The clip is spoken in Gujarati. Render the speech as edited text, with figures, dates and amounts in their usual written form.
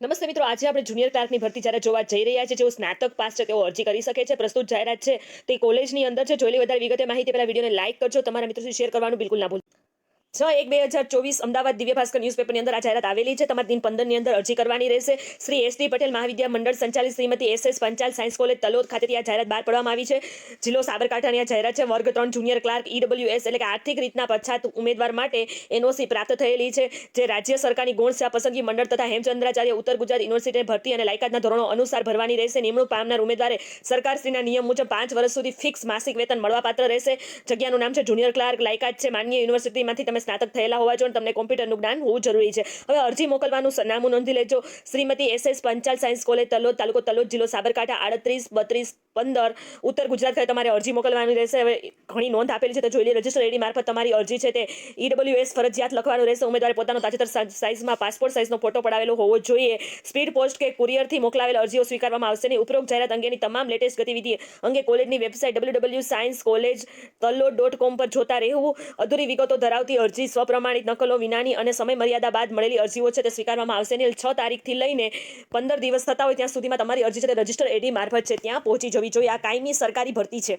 નમસ્તે મિત્રો, આજે આપણે જુનિયર ક્લાર્કની ભરતી જ્યારે જોવા જઈ રહ્યા છે. જેઓ સ્નાતક પાસ છે તેઓ અરજી કરી શકે છે. પ્રસ્તુત જાહેરાત છે તે કોલેજની અંદર છે. જોઈ વધારે વિગતે માહિતી પહેલા વિડીયોને લાઈક કરજો, તમારા મિત્રો સુધી શેર કરવાનું બિલકુલ ના ભૂલતા. 6/1/2024 અમદાવાદ દિવ્ય ભાસ્કર ન્યૂઝપેપરની અંદર આ જાહેરાત આવેલી છે. તમારે દિન 15 ની અંદર અરજી કરવાની રહેશે. શ્રી એસ.ડી. પટેલ મહાવિદ્યા મંડળ સંચાલિત શ્રીમતી એસ.એસ. પંચાલ સાયન્સ કોલેજ તલોદ ખાતેથી આ જાહેરાત બહાર પાડવામાં આવી છે. જિલ્લો સાબરકાંઠાની આ જાહેરાત છે. વર્ગ 3 જુનિયર ક્લાર્ક EWS એટલે કે આર્થિક રીતના પછાત ઉમેદવાર માટે NOC પ્રાપ્ત થયેલી છે. જે રાજ્ય સરકારની ગૌણ સેવા પસંદગી મંડળ તથા હેમચંદ્રાચાર્ય ઉત્તર ગુજરાત યુનિવર્સિટીની ભરતી અને લાયકાતના ધોરણો અનુસાર ભરવાની રહેશે. નિમણૂક પામનાર ઉમેદવારે સરકારશ્રીના નિયમ મુજબ 5 વર્ષ સુધી ફિક્સ માસિક વેતન મળવાપાત્ર રહેશે. જગ્યાનું નામ છે જુનિયર ક્લાર્ક. લાયકાત છે માન્ય યુનિવર્સિટીમાંથી તમે સ્નાતક થયેલા હોવા જોઈએ, તમને કોમ્પ્યુટરનું જ્ઞાન હોવું જરૂરી છે. હવે અરજી મોકલવાનું સરનામું નોંધી લેજો. શ્રીમતી એસ.એસ. પંચાલ સાયન્સ કોલેજ તલોદ, તાલુકો તલોદ, જિલ્લો સાબરકાંઠા 383215 ઉત્તર ગુજરાત ખાતે તમારે અરજી મોકલવાની રહેશે. હવે ઘણી નોંધ આપેલી છે તો જોઈ લે. રજિસ્ટર આઈડી મારફત તમારી અરજી છે તે EWS ફરજિયાત લખવાનું રહેશે. ઉમેદવારે પોતાનો તાજેતર સાઇઝમાં પાસપોર્ટ સાઇઝનો ફોટો પડાવેલો હોવો જોઈએ. સ્પીડ પોસ્ટ કે કુરિયરથી મોકલાવેલ અરજીઓ સ્વીકારવામાં આવશે નહીં. ઉપરોક્ત જાહેરાત અંગેની તમામ લેટેસ્ટ ગતિવિધિ અંગે કોલેજની વેબસાઇટ www.sciencecollege.com પર જોતા રહેવું. અધૂરી વિગતો ધરાવતી અરજી, સ્વપ્રમાણિત નકલો વિનાની અને સમય મર્યાદા બાદ મળેલી અરજીઓ છે તે સ્વીકારવામાં આવશે નહીં. 6 તારીખથી લઈને 15 દિવસ થતા હોય ત્યાં સુધીમાં તમારી અરજી છે તે રજિસ્ટર આઈડી મારફત છે ત્યાં પહોંચી જવી જોઈએ. આ કાયમી સરકારી ભરતી છે.